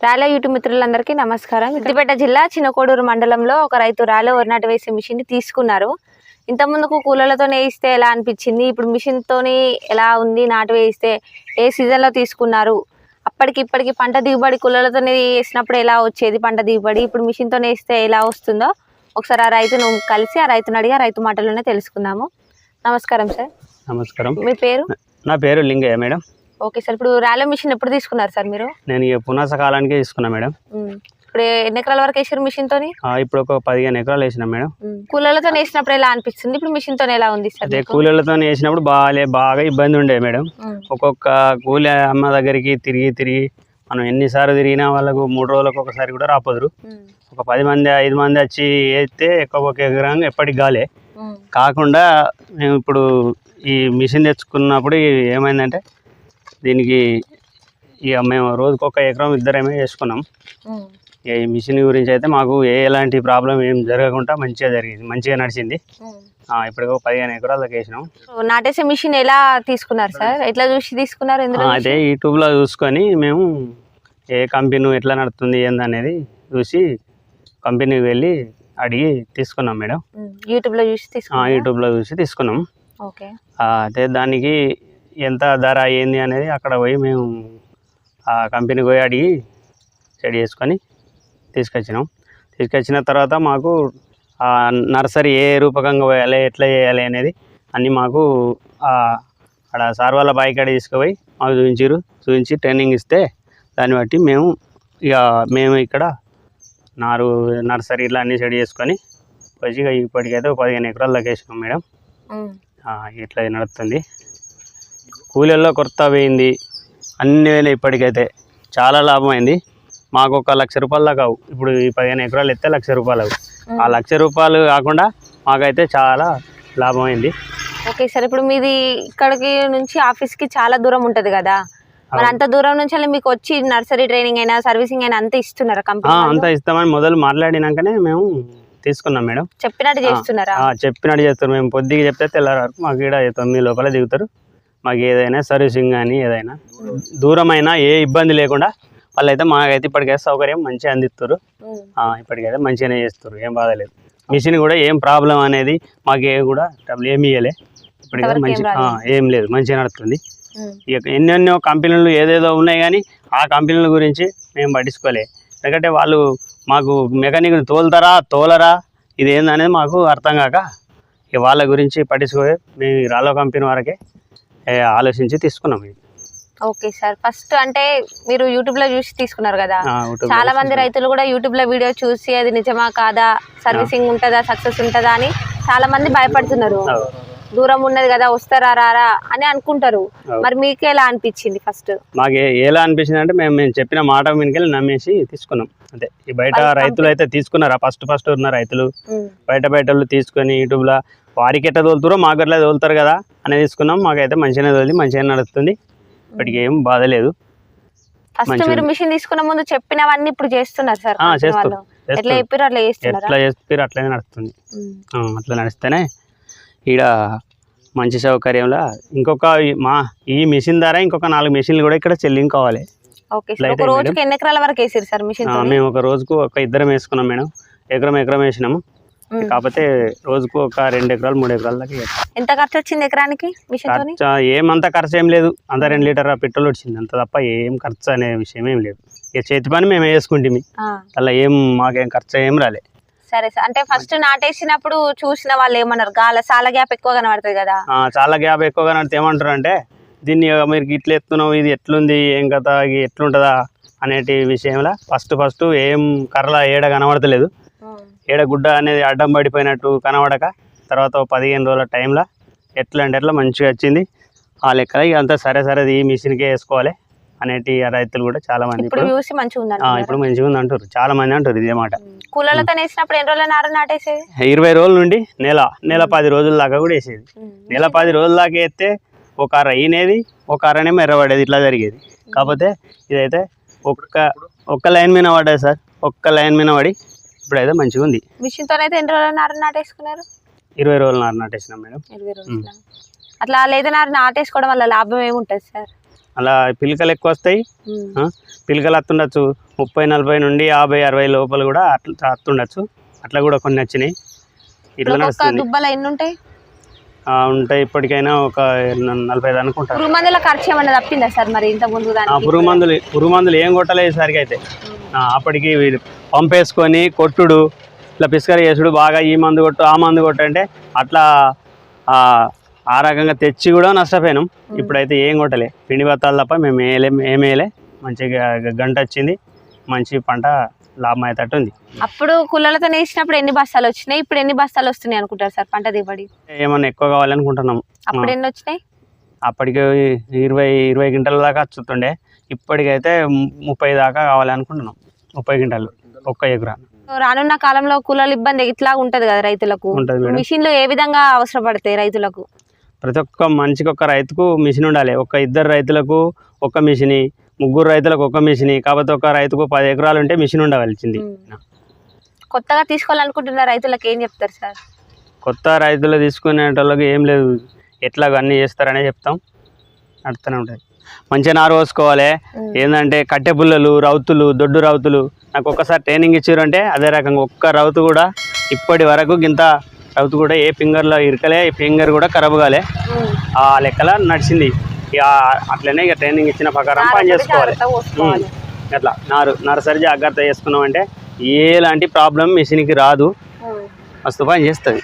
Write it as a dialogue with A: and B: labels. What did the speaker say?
A: రాలో YouTube మిత్రులందరికీ నమస్కారం. సిద్దిపేట జిల్లా చిన్నకోడూరు మండలంలో ఒక రైతు రాలో వరి నాటు వేసే మిషన్ తీసుకున్నారు. ఇంత ముందుకు కూలలతో వేయిస్తే ఎలా అనిపించింది, ఇప్పుడు మిషన్ తోని ఎలా ఉంది, నాటు వేయిస్తే ఏ సీజన్ లో తీసుకున్నారు, అప్పటికి పంట దిగుబడి కూలలతో వేసినప్పుడు ఎలా వచ్చేది పంట దిగుబడి, ఇప్పుడు మిషన్ తో వేస్తే ఎలా వస్తుందో ఒకసారి ఆ రైతును కలిసి ఆ రైతును అడిగి ఆ రైతు మాటల్లోనే తెలుసుకుందాము. నమస్కారం సార్.
B: నమస్కారం.
A: మీ పేరు?
B: నా పేరు లింగయ్య మేడం.
A: ఓకే సార్, ఇప్పుడు రాలో మిషన్ ఎప్పుడు తీసుకున్నారు సార్ మీరు?
B: నేను పునాస కాలానికే తీసుకున్నా మేడం.
A: ఇప్పుడు ఎన్ని ఎకరాల వరకు వేసారు మిషన్ తోని?
B: ఇప్పుడు ఒక 15 ఎకరాలు వేసిన మేడం.
A: కూలీలతో వేసినప్పుడు ఎలా అనిపిస్తుంది, ఇప్పుడు మిషన్ తోనే ఎలా ఉంది సార్?
B: అదే కూలీలతో వేసినప్పుడు బాగా ఇబ్బంది ఉండే మేడం. ఒక్కొక్క కూలీ అమ్మ దగ్గరికి తిరిగి మనం ఎన్నిసార్లు తిరిగినా వాళ్ళకు 3 రోజులకు ఒకసారి కూడా రాపోదురు. ఒక 10 మంది 5 మంది వచ్చి వేస్తే ఒక ఎకరంగా ఎప్పటికి గాలే కాకుండా మేము ఇప్పుడు ఈ మిషన్ తెచ్చుకున్నప్పుడు ఏమైందంటే దీనికి ఇక మేము రోజుకొక ఎకరం ఇద్దరేమే చేసుకున్నాం. ఈ మిషన్ గురించి అయితే మాకు ఎలాంటి ప్రాబ్లం ఏం జరగకుండా మంచిగా నడిచింది. ఇప్పుడు 15 ఎకరాలకు వేసినాం.
A: నాటేసే మిషన్ ఎలా తీసుకున్నారు సార్, ఎట్లా చూసి తీసుకున్నారు?
B: అదే యూట్యూబ్లో చూసుకొని మేము ఏ కంపెనీ ఎట్లా నడుస్తుంది ఏందనేది చూసి కంపెనీకి వెళ్ళి అడిగి తీసుకున్నాం మేడం.
A: యూట్యూబ్లో
B: చూసి తీసుకున్నాం.
A: ఓకే.
B: అయితే దానికి ఎంత ధర ఏంది అనేది అక్కడ పోయి మేము ఆ కంపెనీకి పోయి అడిగి సెట్ చేసుకొని తీసుకొచ్చిన తర్వాత మాకు నర్సరీ ఏ రూపకంగా పోయాలి, ఎట్లా చేయాలి అనేది అన్నీ మాకు అక్కడ సార్ వాళ్ళ బాయికాడ తీసుకుపోయి మాకు చూపించి ట్రైనింగ్ ఇస్తే దాన్ని బట్టి మేము ఇక్కడ నర్సరీలో అన్నీ సెట్ చేసుకొని వచ్చి ఇప్పటికైతే 15 ఎకరాలు వేసినాం మేడం. ఇట్లా నడుస్తుంది. కూలీల్లో కొరత పోయింది, అన్ని వేలు ఇప్పటికైతే చాలా లాభం అయింది. మాకు 1,00,000 రూపాయలు దాకా ఇప్పుడు ఈ 15 ఎకరాలు ఎత్తే 1,00,000 రూపాయలు ఆ 1,00,000 రూపాయలు కాకుండా మాకైతే చాలా లాభం అయింది.
A: ఓకే సార్, ఇప్పుడు మీది ఇక్కడికి నుంచి ఆఫీస్కి చాలా దూరం ఉంటుంది కదా, మరి అంత దూరం నుంచి మీకు వచ్చి నర్సరీ ట్రైనింగ్ అయినా సర్వీసింగ్ అయినా అంతా ఇస్తున్నారా కంపెనీ?
B: అంతా ఇస్తామని మొదలు మాట్లాడినాకనే మేము తీసుకున్నాం మేడం.
A: చెప్పినట్టు చేస్తున్నారా?
B: చెప్పినట్టు చేస్తారు. మేము పొద్దుగా చెప్తే తెల్లారు వరకు మాకు ఇక్కడ 9 లోపల దిగుతారు. మాకు ఏదైనా సర్వీసింగ్ కానీ ఏదైనా దూరమైనా ఏ ఇబ్బంది లేకుండా వాళ్ళైతే మాకైతే ఇప్పటికైతే సౌకర్యం మంచిగా అందిస్తారు. ఇప్పటికైతే మంచిగానే చేస్తారు, ఏం బాధ లేదు. మిషన్ కూడా ఏం ప్రాబ్లం అనేది మాకు కూడా ఏమి ఇవ్వలే. ఇప్పటికైతే ఏం లేదు, మంచిగా నడుస్తుంది. ఇక ఎన్నెన్నో కంపెనీలు ఏదేదో ఉన్నాయి కానీ ఆ కంపెనీల గురించి మేము పట్టించుకోలే. ఎందుకంటే వాళ్ళు మాకు మెకానిక్ని తోలరా ఇది ఏందనేది మాకు అర్థం కాక ఇక వాళ్ళ గురించి పట్టించుకోలే. మేము రాలో కంపెనీ వరకే ఆలోచించి తీసుకున్నాం.
A: ఓకే సార్, ఫస్ట్ అంటే మీరు యూట్యూబ్లో చూసి తీసుకున్నారు కదా, చాలా మంది రైతులు కూడా యూట్యూబ్లో వీడియో చూసి అది నిజమా కాదా, సర్వీసింగ్ ఉంటుందా, సక్సెస్ ఉంటుందా అని చాలా మంది భయపడుతున్నారు. దూరం ఉన్నది కదా వస్తారా రారా అని అనుకుంటారు. మరి మీకు ఎలా అనిపించింది? ఫస్ట్
B: మాకు ఎలా అనిపించింది అంటే మేము చెప్పిన మాట వెనుకెళ్ళి నమ్మేసి తీసుకున్నాం. అంటే ఈ బయట రైతులు అయితే తీసుకున్నారా, ఫస్ట్ ఉన్న రైతులు బయట తీసుకొని యూట్యూబ్లో వారికి ఎట్లా తోలుతారో మాకు ఎట్లా తోలుతారు కదా అని తీసుకున్నాం. మాకైతే మంచిగానే తోలి మంచిగా నడుస్తుంది, ఇప్పటికి ఏం బాధ లేదు.
A: ఫస్ట్ మీరు మిషన్ తీసుకున్న ముందు చెప్పినవన్నీ ఇప్పుడు చేస్తున్నారు సార్? ఎట్లా చెప్పారు
B: అట్లనే నడుస్తుంది. అట్లా నడిస్తేనే ఈడ మంచి సౌకర్యంలో ఇంకొక ఈ మిషన్ ద్వారా ఇంకొక 4 మిషన్లు కూడా ఇక్కడ చెల్లింగ్ కావాలి.
A: రోజుకి ఎన్ని ఎకరాల వరకు వేసారు సార్ మిషన్?
B: మేము ఒక రోజుకు ఇద్దరం వేసుకున్నాం మేడం. ఎకరం వేసినాము. కాకపోతే రోజుకు ఒక 2 ఎకరాలు 3 ఎకరాల దాకా.
A: ఎంత ఖర్చు వచ్చింది ఎకరానికి?
B: ఏమంత ఖర్చు ఏం లేదు, అంత 2 లీటర్ల పెట్రోల్ వచ్చింది అంత తప్ప ఏం ఖర్చు అనే విషయం ఏం లేదు. ఇక చేతి పని మేము వేసుకుంటాం, అలా మాకేం ఖర్చు ఏం రాలే.
A: సరే సార్, అంటే ఫస్ట్ నాటేసినప్పుడు చూసిన వాళ్ళు ఏమన్నారు, చాలా గ్యాప్ ఎక్కువ కనబడుతుంది కదా?
B: చాలా గ్యాప్ ఎక్కువ కనబడితే ఏమంటారు అంటే దీన్ని మీరు ఇట్లా ఎత్తున్నావు, ఇది ఎట్లుంది, ఏం కథ, ఎట్లుంటుందా అనేటి విషయంలో ఫస్ట్ ఏం కర్రల ఏడ కనబడతలేదు, ఏడ గుడ్డ అనేది అడ్డం పడిపోయినట్టు కనబడక తర్వాత 15 రోజుల టైంలో ఎట్లా అంటే ఎట్లా మంచిగా వచ్చింది. ఆ లెక్క ఇక అంతా సరే ఈ మిషన్కే వేసుకోవాలి అనేటి రైతులు కూడా చాలా మంది ఇప్పుడు మంచిగా ఉంది అంటారు, చాలా మంది అంటారు ఇదే మాట.
A: కూలలతో వేసినప్పుడు ఎన్ని రోజుల నారు నాటేసేది?
B: 20 రోజుల నుండి నెల 10 రోజుల దాకా కూడా వేసేది. నెల 10 రోజుల దాకా వేస్తే ఒక అర ఈనేది, ఒక అరనేమో ఎర్రబడేది, ఇట్లా జరిగేది. కాకపోతే ఇదైతే ఒక్క లైన్ మీద పడ్డది సార్, ఒక్క లైన్ మీద పడి ఇప్పుడైతే మంచిగా ఉంది.
A: మిషన్తో అయితే ఎన్ని రోజుల నారు నాటేసుకున్నారు?
B: 20 రోజుల నారు నాటేసినాం మేడం.
A: 20 రోజుల. అట్లా లేదా నారు నాటేసుకోవడం వల్ల లాభం ఏముంటుంది సార్?
B: అలా పిలకలు ఎక్కువ వస్తాయి. పిలకలు వస్తుండొచ్చు 30-40 నుండి 50-60 లోపల కూడా అట్లా వస్తుండొచ్చు. అట్లా కూడా కొన్ని వచ్చినాయి. ఇట్లా నడుస్తుంది.
A: దుబ్బలు ఎన్ని ఉంటాయి?
B: ఉంటాయి ఇప్పటికైనా ఒక 40 అనుకుంటారు.
A: పురుగు మందుల ఖర్చు ఏమన్నా తప్పిందా సార్ మరి ఇంత ముందు?
B: పురుగు మందులు ఏం కొట్టలేదు ఈసారికి అయితే. అప్పటికి పంపేసుకొని కొట్టుడు, ఇట్లా పిస్కరీ చేసుడు, బాగా ఈ మందు కొట్టు ఆ మందు కొట్టు అంటే అట్లా ఆ రకంగా తెచ్చి కూడా నష్టపోయినాం. ఇప్పుడైతే ఏం కొట్టలే, పిండి బత్తాలు తప్ప మేము ఏమేయలే. మంచిగా గంట వచ్చింది, మంచి పంట లాభం అయ్యేటట్టు ఉంది.
A: అప్పుడు కుళ్ళలతో వేసినప్పుడు ఎన్ని బస్తాలు వచ్చినాయి, ఇప్పుడు ఎన్ని బస్తాలు వస్తున్నాయి అనుకుంటారు సార్ పంట దిగుబడి?
B: ఏమన్నా ఎక్కువ కావాలనుకుంటున్నాం.
A: అప్పుడు ఎన్ని వచ్చినాయి?
B: అప్పటికి 20 క్వింటాల దాకా వచ్చుతుండే. ఇప్పటికైతే 30 దాకా కావాలనుకుంటున్నాం. 30 క్వింటాలు ఒక్క ఎకరా.
A: రానున్న కాలంలో కూలీల ఇబ్బంది ఇట్లా ఉంటది కదా రైతులకు? మిషన్లు ఏ విధంగా అవసరపడతాయి రైతులకు?
B: ప్రతి ఒక్క మనిషికి ఒక్క రైతుకు మిషన్ ఉండాలి. 2 రైతులకు ఒక్క మిషని, 3 రైతులకు ఒక్క మిషని. కాకపోతే ఒక రైతుకు 10 ఎకరాలు ఉంటే మిషన్ ఉండవలసింది.
A: కొత్తగా తీసుకోవాలనుకుంటున్న రైతులకు ఏం చెప్తారు సార్?
B: కొత్త రైతులు తీసుకునే వాళ్ళకి ఏం లేదు, ఎట్లా అన్నీ చేస్తారనే చెప్తాం. నడుస్తూనే ఉంటుంది. మంచిగా నారు పోసుకోవాలి. ఏంటంటే కట్టె పుల్లలు, రౌతులు, దొడ్డు రౌతులు నాకు ఒక్కసారి ట్రైనింగ్ ఇచ్చారు అంటే అదే రకంగా ఒక్క రౌతు కూడా ఇప్పటి వరకు ఇంత రౌతు కూడా ఏ ఫింగర్లో ఇరకలే, ఫింగర్ కూడా ఖరాబ్ కాలే. ఆ లెక్కల నడిచింది. ఇక అట్లనే ఇక ట్రైనింగ్ ఇచ్చిన ప్రకారం పని చేసుకోవాలి. అట్లా నర్సరీ జాగ్రత్త చేసుకున్నామంటే ఎలాంటి ప్రాబ్లం మిషన్కి రాదు, మస్తు పని చేస్తుంది.